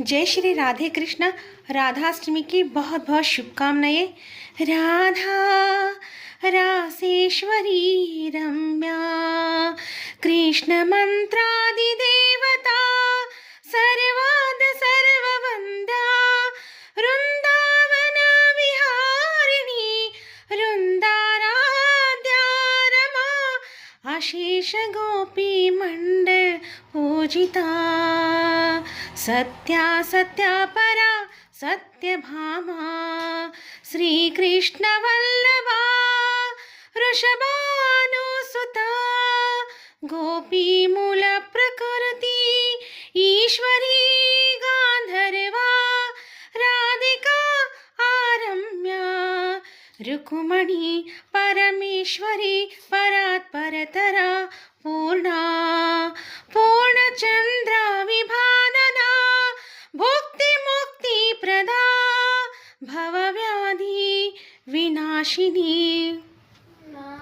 जय श्री राधे कृष्ण। राधाष्टमी की बहुत बहुत शुभकामनाएं। राधा रासेश्वरी रम्या कृष्ण मंत्रादि देवता सर्वाद सर्ववंदा वृंदावन विहारिणी वृंदाराध्या रमा आशीष गोपी मंडल पूजिता सत्या सत्या परा सत्यभामा श्रीकृष्ण वल्लभा वृषभानुसुता गोपी मूल प्रकृति ईश्वरी गांधर्वा राधिका आरम्या रुक्मणी परमेश्वरी परात् परतरा पूर्णा पूर्णचंद्रा विभानना भुक्ति मुक्ति प्रदा भवव्याधि विनाशिनी।